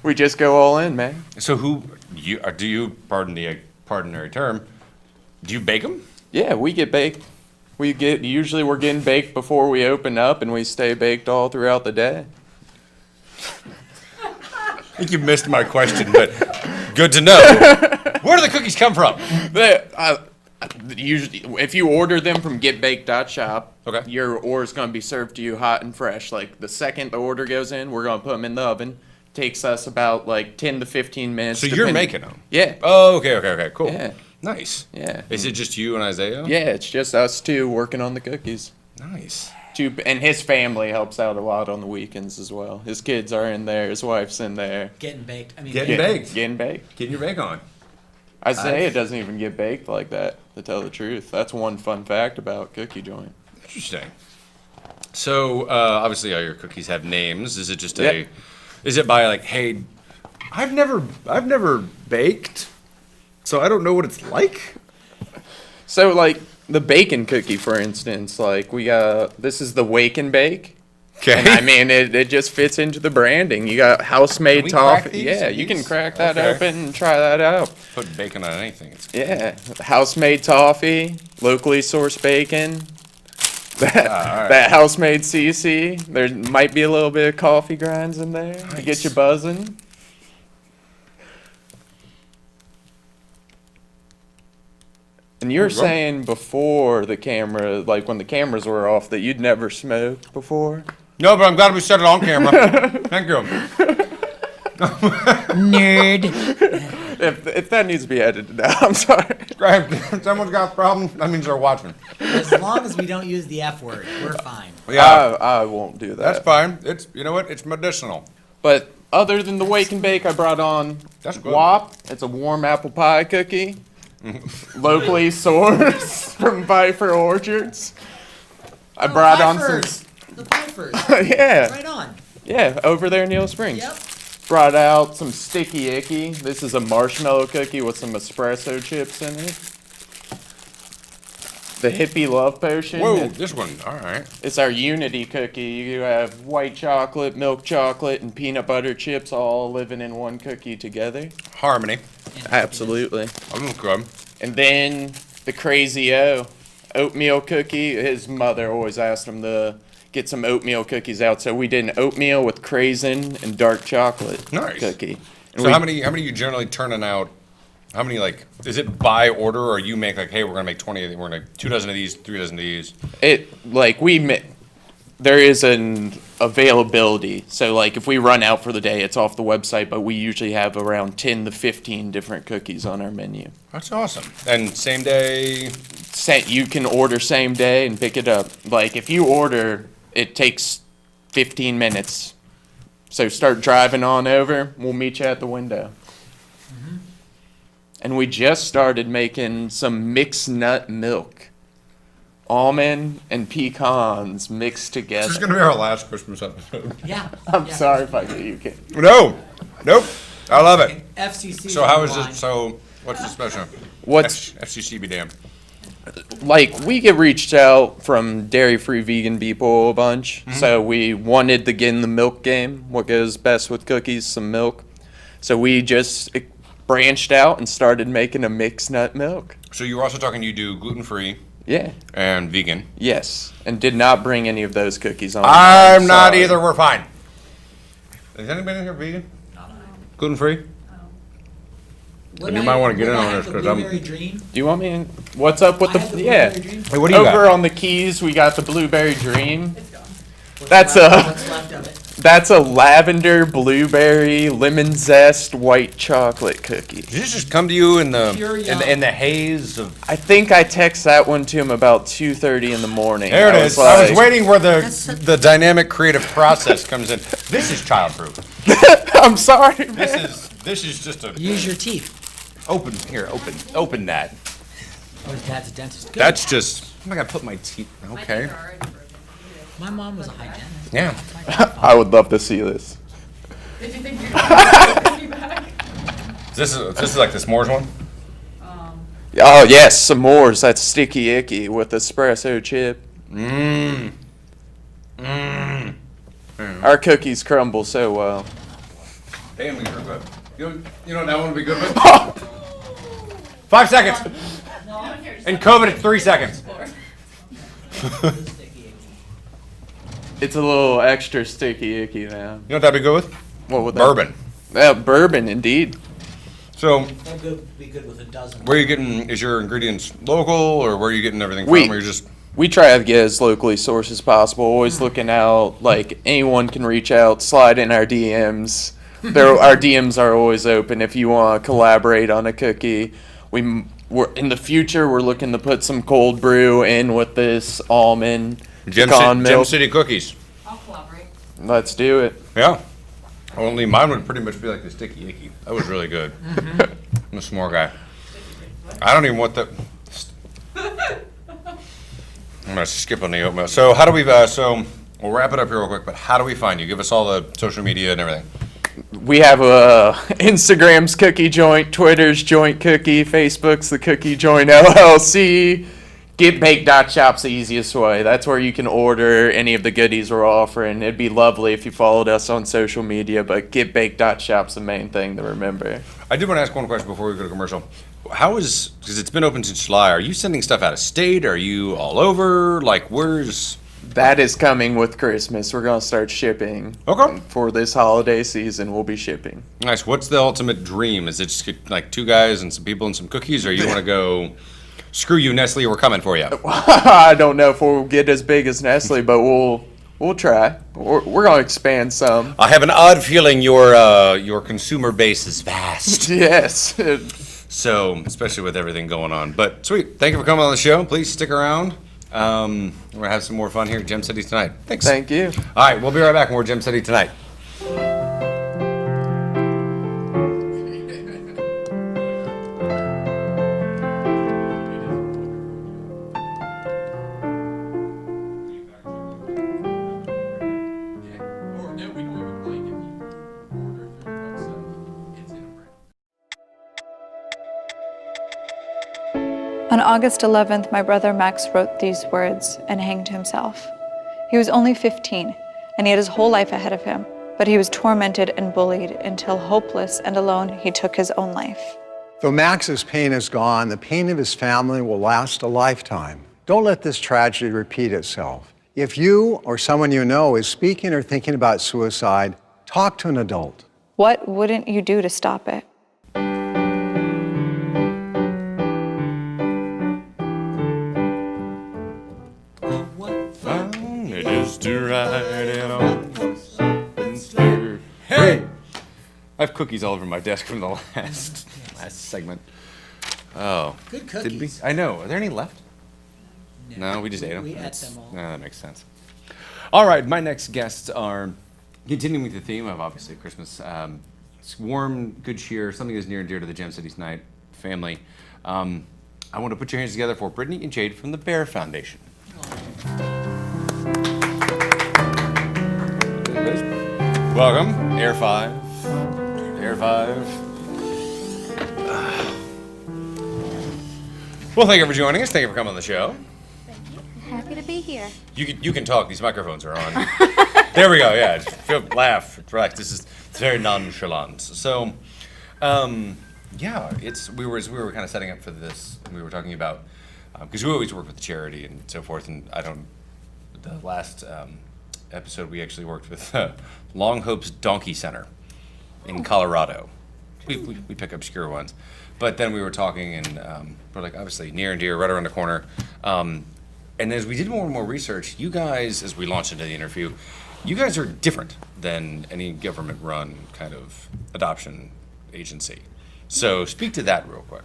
We just go all in, man. So do you, pardon the pardonary term. Do you bake them? Yeah, we get baked. Usually we're getting baked before we open up, and we stay baked all throughout the day. I think you missed my question, but good to know. Where do the cookies come from? Usually, if you order them from getbaked.shop, Okay. your order is going to be served to you hot and fresh. Like the second the order goes in, we're going to put them in the oven. Takes us about like 10 to 15 minutes. So you're making them? Yeah. Oh, okay, cool. Yeah. Nice. Yeah. Is it just you and Isaiah? Yeah, it's just us two working on the cookies. Nice. And his family helps out a lot on the weekends as well. His kids are in there. His wife's in there. Getting baked. I mean, Getting baked. Getting baked. Getting your bake on. Isaiah Nice. doesn't even get baked like that, to tell the truth. That's one fun fact about Cookie Joint. Interesting. So obviously all your cookies have names. Is it just Yep. is it by like, hey, I've never baked, so I don't know what it's like? So, like, the bacon cookie, for instance, like, this is the Wake and Bake. Okay. And I mean, it just fits into the branding. You got house-made Can we crack toffee. these? Yeah, you can These? crack that Okay. open and try that out. Put bacon on anything. It's Yeah, house-made toffee, locally sourced bacon. That house-made CC. There might be a little bit of coffee grinds in there to get Nice. you buzzing. And you were Cool, bro. saying before the camera, like when the cameras were off, that you'd never smoked before. No, but I'm glad we said it on camera. Thank you. nerd. If that needs to be edited out, I'm sorry. Graham, if someone's got a problem, that means they're watching. As long as we don't use the F word, we're fine. Yeah, I won't do that. that's fine. It's, you know what? It's medicinal. But other than the Wake and Bake, I brought on That's good. WAP. It's a warm apple pie cookie, locally sourced from Bair Orchards. I brought on some, The Pipers. yeah, Right on. yeah, over there in Neil Springs. Yep. Brought out some Sticky Icky. This is a marshmallow cookie with some espresso chips in it. The Hippie Love Potion. Whoa, this one. All right. It's our unity cookie. You have white chocolate, milk chocolate, and peanut butter chips all living in one cookie together. Harmony. Absolutely. I'm good. And then the Crazy O oatmeal cookie. His mother always asked him to get some oatmeal cookies out, so we did an oatmeal with craisin and dark chocolate Nice. cookie. And So how many you generally turning out? How many, like, is it by order, or you make like, hey, we're gonna make 20 of these, we're gonna 2 dozen of these, 3 dozen of these? There is an availability. So like if we run out for the day, it's off the website, but we usually have around 10 to 15 different cookies on our menu. That's awesome. And same day. You can order same day and pick it up. Like if you order, it takes 15 minutes. So start driving on over. We'll meet you at the window. And we just started making some mixed nut milk. Almond and pecans mixed This is together. gonna be our last Christmas episode. Yeah. I'm yeah. sorry if I get you can. No, nope. I love it. FCC. So how is wine. it? So what's the special? What's FCC be damned. like we get reached out from dairy-free vegan people a bunch, so we wanted to get in the milk game. What goes best with cookies? Some milk. So we just branched out and started making a mixed nut milk. So you were also talking you do gluten-free Yeah. and vegan. Yes. And did not bring any of those cookies on. I'm not Sorry. either. We're fine. Is anybody in here vegan? Gluten-free? When you I- might wanna get when in I on had this, the 'cause I'm- Blueberry Dream. Do you want me? What's up with I had the? Yeah. Blueberry Dream. Hey, what do you Over got? on the keys, we got the Blueberry Dream. It's gone. That's What's left of it? That's a lavender, blueberry, lemon zest, white chocolate cookie. Did this just come to you in the Pure in the haze of? I think I text that one to him about 2:30 in the morning. There it I is. was I was like- waiting where That's the dynamic creative process comes in. This is childproof. I'm sorry, man. This is just a Use your teeth. open open that. Oh, his dad's a dentist. Good. That's just. I'm gonna put my teeth. My Okay. teeth are already broken. My mom was a hygienist. Yeah. I would love to see this. Did you think you were going to be back? This is like the s'mores one. Oh yes, s'mores. That's sticky icky with espresso chip. Mmm. Our cookies crumble so well. Damn, these are good. You know that one would be good with? 5 seconds. In COVID, it's 3 seconds. It's a little extra sticky icky now. You know what that'd be good with? What would that? Bourbon. Yeah, bourbon, indeed. So, That'd be good with a dozen. where are you getting, is your ingredients local, or where are you getting everything We- from? Or you're just, We try to get as locally sourced as possible. Always looking out, like anyone can reach out, slide in our DMs. Our DMs are always open if you want to collaborate on a cookie. We're in the future. We're looking to put some cold brew in with this almond pecan Gem milk. City cookies. I'll collaborate. Let's do it. Yeah. Only mine would pretty much be like the sticky icky. That was really good. I'm a small guy. I don't even want the. I'm gonna skip on the oatmeal. So how do we? So we'll wrap it up here real quick. But how do we find you? Give us all the social media and everything. We have Instagram's Cookie Joint, Twitter's Joint Cookie, Facebook's The Cookie Joint LLC. GetBaked.shop's the easiest way. That's where you can order any of the goodies we're offering. It'd be lovely if you followed us on social media, but GetBaked.shop's the main thing to remember. I did want to ask one question before we go to commercial. How is, because it's been open since July, are you sending stuff out of state? Are you all over? Like, where's... That is coming with Christmas. We're going to start shipping. Okay. For this holiday season, we'll be shipping. Nice. What's the ultimate dream? Is it just like 2 guys and some people and some cookies? Or you want to go, screw you, Nestle, we're coming for you? I don't know if we'll get as big as Nestle, but we'll try. We're going to expand some. I have an odd feeling your consumer base is vast. Yes. So, especially with everything going on. But sweet. Thank you for coming on the show. Please stick around. We're going to have some more fun here at Gem City tonight. Thanks. Thank you. All right, we'll be right back. More Gem City tonight. On August 11th, my brother Max wrote these words and hanged himself. He was only 15, and he had his whole life ahead of him, but he was tormented and bullied until, hopeless and alone, he took his own life. Though Max's pain is gone, the pain of his family will last a lifetime. Don't let this tragedy repeat itself. If you or someone you know is speaking or thinking about suicide, talk to an adult. What wouldn't you do to stop it? It is to ride in open sleigh. Hey! I have cookies all over my desk from the last segment. Oh. Good Did we? cookies. I know. Are there any left? No, we just ate them. We ate them all. No, that makes sense. All right, my next guests are continuing with the theme of obviously Christmas. It's warm, good cheer, something that's near and dear to the Gem City tonight family. I want to put your hands together for Brittany and Jade from the Bair Foundation. Welcome, Air 5. Air 5. Well, thank you for joining us. Thank you for coming on the show. Happy to be here. You can talk. These microphones are on. There we go. Yeah, laugh. Relax. It's very nonchalant. So, yeah, we were kind of setting up for this. We were talking about because we always work with the charity and so forth. And the last episode we actually worked with Long Hope's Donkey Center in Colorado. We pick obscure ones, but then we were talking and we're like obviously near and dear, right around the corner. And as we did more and more research, you guys, as we launched into the interview, you guys are different than any government-run kind of adoption agency. So speak to that real quick.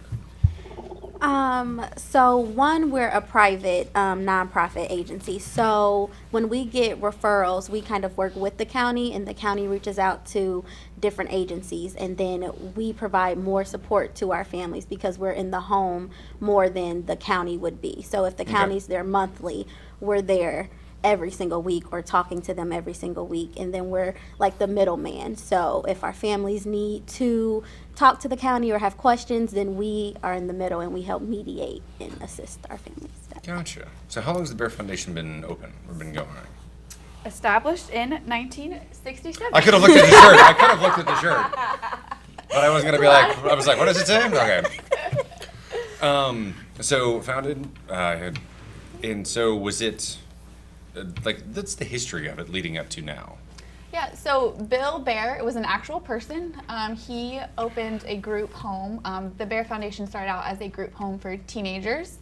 So one, we're a private nonprofit agency. So when we get referrals, we kind of work with the county, and the county reaches out to different agencies, and then we provide more support to our families because we're in the home more than the county would be. So if the county's there monthly, we're there every single week or talking to them every single week, and then we're like the middleman. So if our families need to talk to the county or have questions, then we are in the middle and we help mediate and assist our families. Gotcha. So how long has the Bair Foundation been open or been going? Established in 1967. I could have looked at the shirt. But I was gonna be like, I was like, what does it say? Okay. So founded, and so was it, that's the history of it leading up to now. Yeah, so Bill Bair, it was an actual person. He opened a group home. The Bair Foundation started out as a group home for teenagers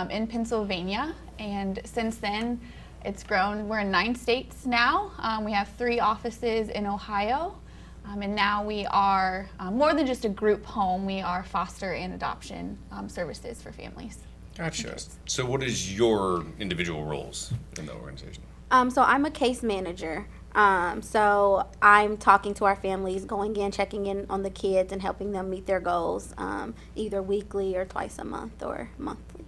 in Pennsylvania, and since then it's grown. We're in 9 states now. We have 3 offices in Ohio, and now we are more than just a group home. We are foster and adoption services for families. Gotcha. So what is your individual roles in the organization? So I'm a case manager. So I'm talking to our families, going in, checking in on the kids, and helping them meet their goals, either weekly or twice a month or monthly.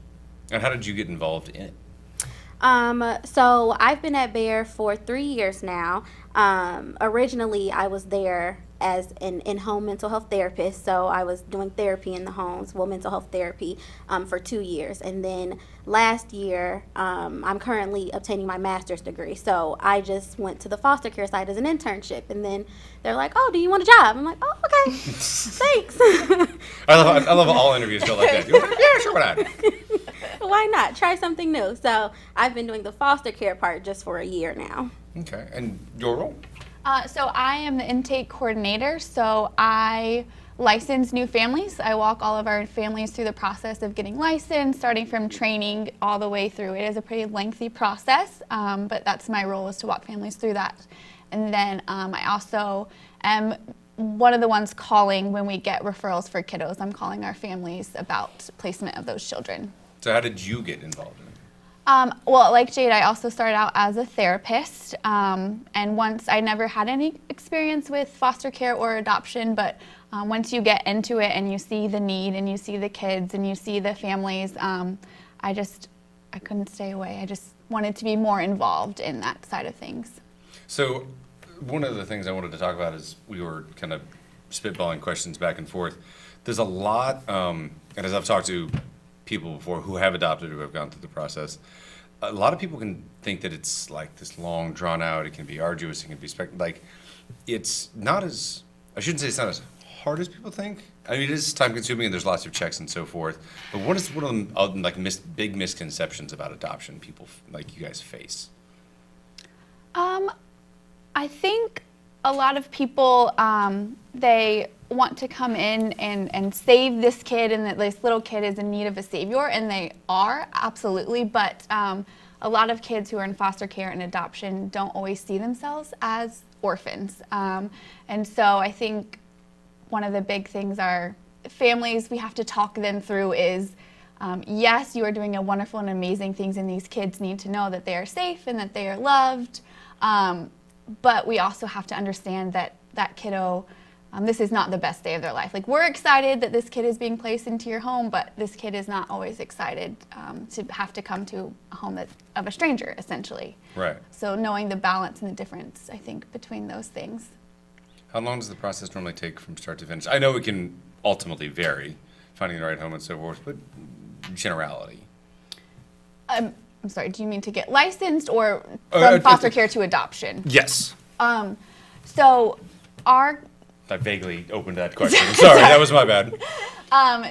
And how did you get involved in it? So I've been at Bair for 3 years now. Originally, I was there as an in-home mental health therapist, so I was doing therapy in the homes, mental health therapy, for 2 years. And then last year, I'm currently obtaining my master's degree, so I just went to the foster care side as an internship. And then they're like, "Oh, do you want a job?" I'm like, "Oh, okay, thanks." I love all interviews go like that. You're like, yeah, sure, why not? Why not? Try something new. So I've been doing the foster care part just for a year now. Okay, and your role? So I am the intake coordinator, so I license new families. I walk all of our families through the process of getting licensed, starting from training all the way through. It is a pretty lengthy process, but that's my role, is to walk families through that. And then I also am one of the ones calling when we get referrals for kiddos. I'm calling our families about placement of those children. So how did you get involved in it? Well, like Jade, I also started out as a therapist, and once I never had any experience with foster care or adoption, but once you get into it and you see the need and you see the kids and you see the families, I couldn't stay away. I just wanted to be more involved in that side of things. So one of the things I wanted to talk about is we were kind of spitballing questions back and forth. There's a lot, and as I've talked to people before who have adopted, who have gone through the process, a lot of people can think that it's like this long drawn out, it can be arduous, it can be it's not as, I shouldn't say it's not as hard as people think. I mean, it is time consuming and there's lots of checks and so forth, but what is one of the big misconceptions about adoption people like you guys face? I think a lot of people, they want to come in and save this kid, and that this little kid is in need of a savior, and they are, absolutely, but a lot of kids who are in foster care and adoption don't always see themselves as orphans. And so I think one of the big things our families, we have to talk them through is, yes, you are doing a wonderful and amazing things, and these kids need to know that they are safe and that they are loved, but we also have to understand that that kiddo, this is not the best day of their life. Like, we're excited that this kid is being placed into your home, but this kid is not always excited to have to come to a home of a stranger, essentially. Right. So knowing the balance and the difference, I think, between those things. How long does the process normally take from start to finish? I know it can ultimately vary, finding the right home and so forth, but generality. I'm sorry, do you mean to get licensed or from foster care to adoption? Yes. So our I vaguely opened that question. Sorry, that was my bad.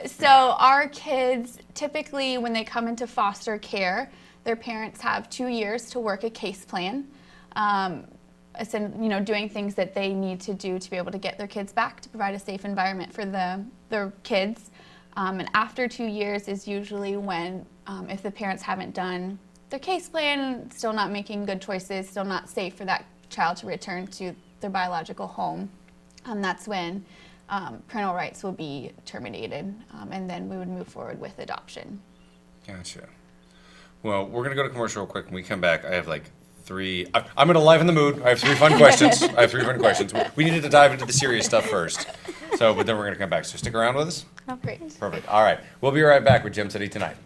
So our kids, typically when they come into foster care, their parents have 2 years to work a case plan, doing things that they need to do to be able to get their kids back, to provide a safe environment for their kids. And after 2 years is usually when, if the parents haven't done their case plan, still not making good choices, still not safe for that child to return to their biological home. That's when parental rights will be terminated, and then we would move forward with adoption. Gotcha. Well, we're going to go to commercial real quick. When we come back, I have like 3. I'm going to liven the mood. I have 3 fun questions. We needed to dive into the serious stuff first. But then we're going to come back. So stick around with us. Oh, great. Perfect. All right. We'll be right back with Gem City Tonight.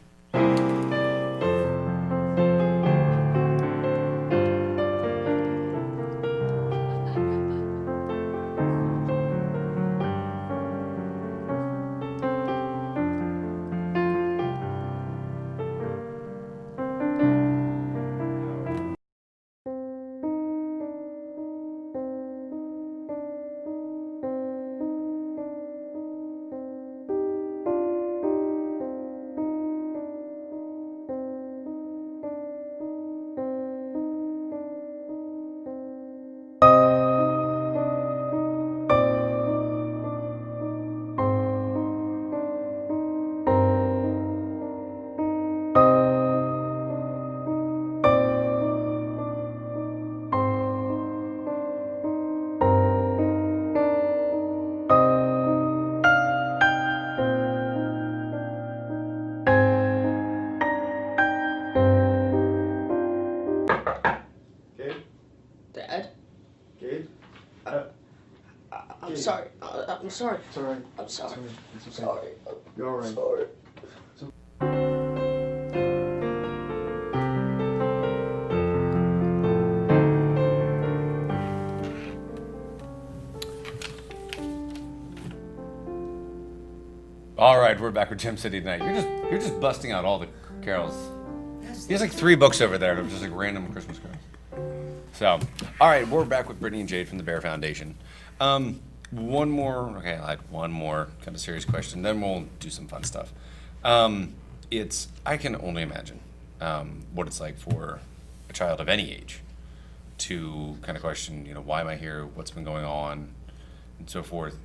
I'm sorry. It's all right. I'm sorry. It's okay. Sorry. You're all right. Sorry. All right, we're back with Gem City tonight. You're just busting out all the carols. He has like 3 books over there of just like random Christmas carols. So, all right, we're back with Brittany and Jade from the Bair Foundation. One more. Okay, I had one more kind of serious question. Then we'll do some fun stuff. I can only imagine what it's like for a child of any age to kind of question, why am I here? What's been going on, and so forth.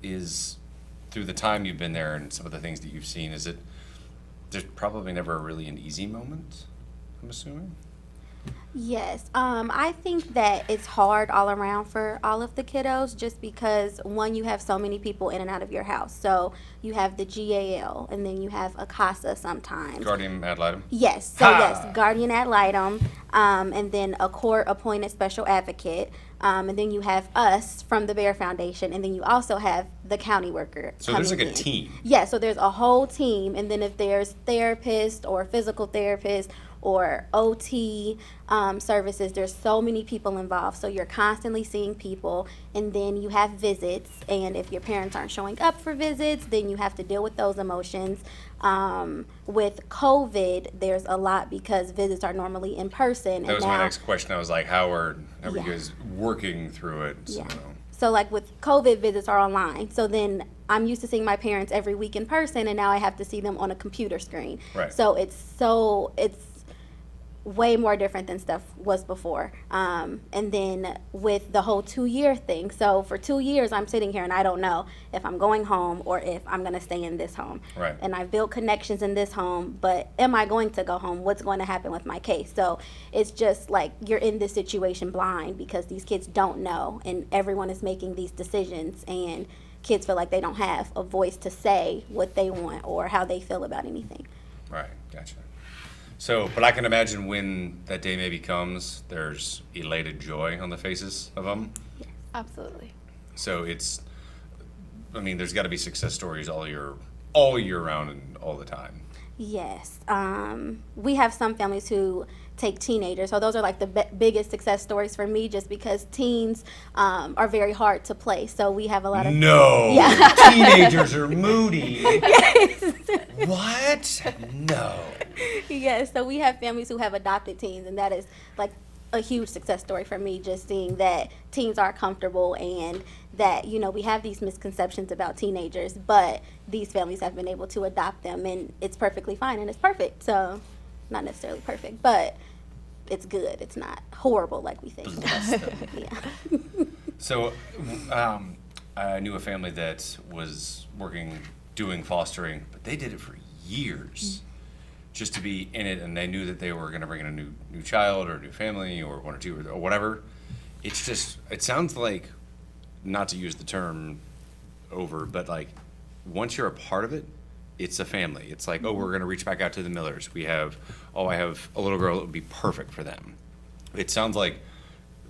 Through the time you've been there and some of the things that you've seen, there's probably never really an easy moment, I'm assuming? Yes, I think that it's hard all around for all of the kiddos just because, one, you have so many people in and out of your house. So you have the GAL, and then you have a CASA sometimes. Guardian ad litem? Yes, so yes, guardian ad litem, and then a court-appointed special advocate, and then you have us from the Bair Foundation, and then you also have the county worker. So there's like coming a in. team. Yeah, so there's a whole team, and then if there's therapist or physical therapist or OT services, there's so many people involved. So you're constantly seeing people, and then you have visits, and if your parents aren't showing up for visits, then you have to deal with those emotions. With COVID, there's a lot because visits are normally in person. That and was now, my next question. I was like, how are Yeah. you guys working through it? So, Yeah. So like with COVID, visits are online. So then I'm used to seeing my parents every week in person, and now I have to see them on a computer screen. Right. So it's way more different than stuff was before. And then with the whole 2-year thing, so for 2 years I'm sitting here and I don't know if I'm going home or if I'm going to stay in this home. Right. And I've built connections in this home, but am I going to go home? What's going to happen with my case? So it's just like you're in this situation blind because these kids don't know, and everyone is making these decisions, and kids feel like they don't have a voice to say what they want or how they feel about anything. Right, gotcha. So, but I can imagine when that day maybe comes, there's elated joy on the faces of them. Absolutely. So there's got to be success stories all year round and all the time. Yes. We have some families who take teenagers. So those are like the biggest success stories for me just because teens are very hard to place. So we have a lot of... No! Yeah. Teenagers are moody. Yes. What? No. Yes. So we have families who have adopted teens, and that is like a huge success story for me, just seeing that teens are comfortable and that, we have these misconceptions about teenagers, but these families have been able to adopt them, and it's perfectly fine, and it's perfect. So not necessarily perfect, but it's good. It's not horrible like we think. Yeah. So I knew a family that was doing fostering, but they did it for years just to be in it, and they knew that they were going to bring in a new child or a new family or one or two or whatever. It sounds like, not to use the term over, but like once you're a part of it, it's a family. It's like, we're going to reach back out to the Millers. I have a little girl that would be perfect for them. It sounds like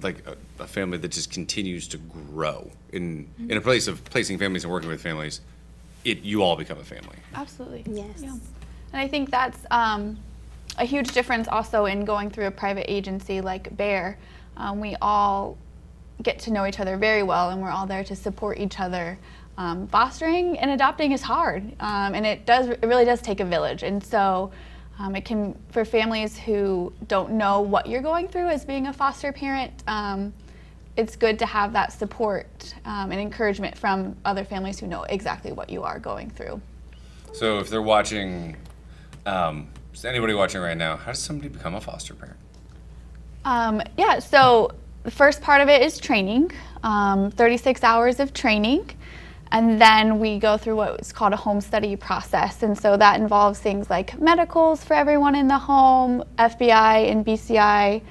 a family that just continues to grow in a place of placing families and working with families. You all become a family. Absolutely. Yes. Yeah. And I think that's a huge difference also in going through a private agency like Bair. We all get to know each other very well, and we're all there to support each other. Fostering and adopting is hard, and it really does take a village. And so it can, for families who don't know what you're going through as being a foster parent, it's good to have that support and encouragement from other families who know exactly what you are going through. So if they're watching, is anybody watching right now, how does somebody become a foster parent? So the first part of it is training, 36 hours of training. And then we go through what is called a home study process. And so that involves things like medicals for everyone in the home, FBI and BCI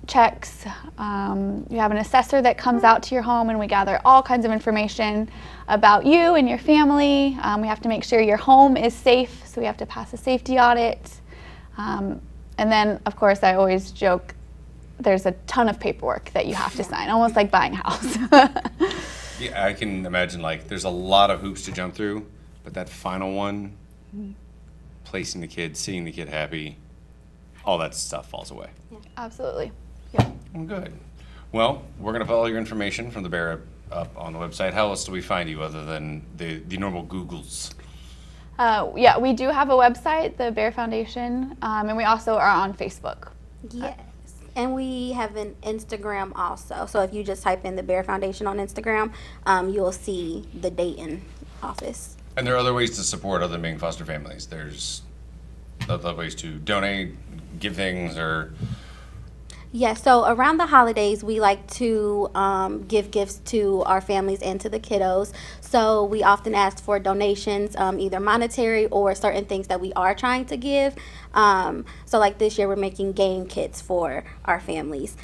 checks. You have an assessor that comes out to your home, and we gather all kinds of information about you and your family. We have to make sure your home is safe, so we have to pass a safety audit. And then, of course, I always joke, there's a ton of paperwork that you have to sign, almost like buying a house. Yeah, I can imagine, like, there's a lot of hoops to jump through, but that final one, placing the kid, seeing the kid happy, all that stuff falls away. Absolutely. Yeah. Well, good. Well, we're going to put all your information from the Bear up on the website. How else do we find you other than the normal Googles? Yeah, we do have a website, the Bair Foundation, and we also are on Facebook. Yes. And we have an Instagram also. So if you just type in the Bair Foundation on Instagram, you'll see the Dayton office. And there are other ways to support other than being foster families. There's other ways to donate, give things, or... Yes, so around the holidays, we like to give gifts to our families and to the kiddos. So we often ask for donations, either monetary or certain things that we are trying to give. So like this year, we're making game kits for our families.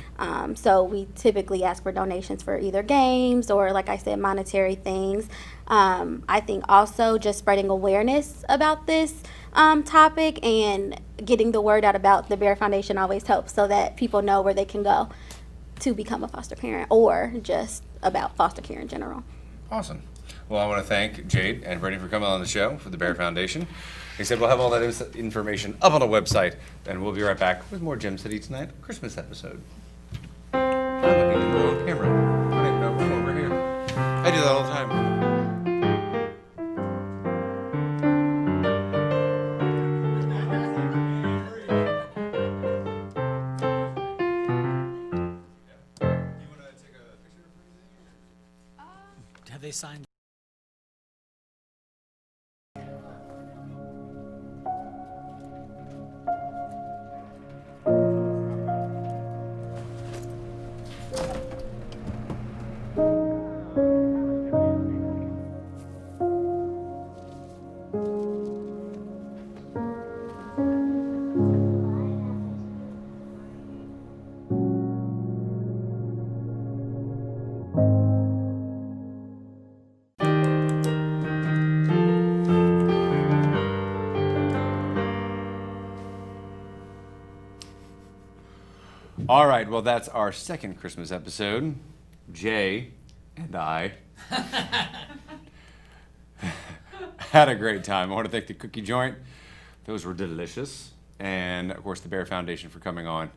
So we typically ask for donations for either games or, like I said, monetary things. I think also just spreading awareness about this topic and getting the word out about the Bair Foundation always helps, so that people know where they can go to become a foster parent or just about foster care in general. Awesome. Well, I want to thank Jade and Brittany for coming on the show for the Bair Foundation. Like I said, we'll have all that information up on the website, and we'll be right back with more Gem City Tonight Christmas episode. I'm looking at the wrong camera. I don't even know if I'm over here. I do that all the time. Have they signed? All right, well, that's our second Christmas episode. Jay and I had a great time. I want to thank the Cookie Joint. Those were delicious. And, of course, the Bair Foundation for coming on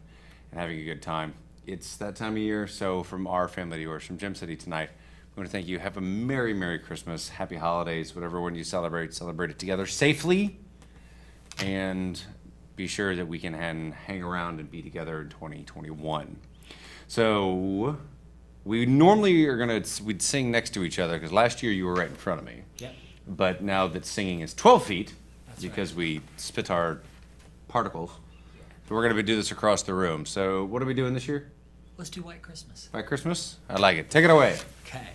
and having a good time. It's that time of year, so from our family to yours, from Gem City Tonight, we want to thank you. Have a Merry, Merry Christmas. Happy holidays. Whatever one you celebrate it together safely. And be sure that we can hang around and be together in 2021. So we normally we'd sing next to each other, because last year you were right in front of me. Yep. But now that singing is 12 feet, That's because we spit our particles, we're going to do this across the room. So what are we doing this year? Let's do White Christmas. White Christmas? I like it. Take it away. Okay.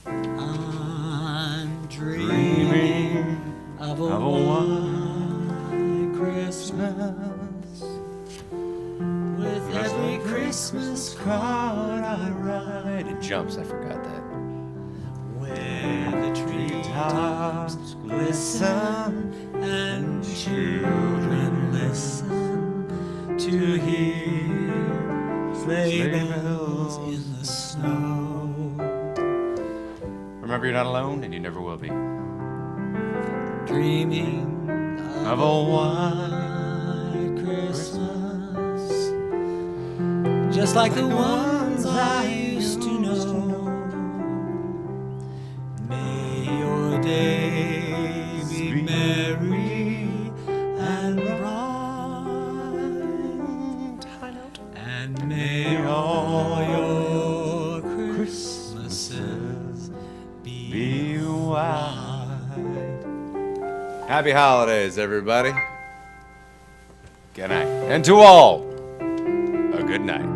I'm dreaming of a white Christmas, with every Christmas card I write. It jumps, I forgot that. Where the treetops glisten and children listen to hear sleigh bells in the snow. Remember, you're not alone, and you never will be. Dreaming of a white Christmas, just like the ones I used to know. May your day be merry and bright, and may all your Christmases be white. Happy holidays, everybody. Good night. And to all, a good night.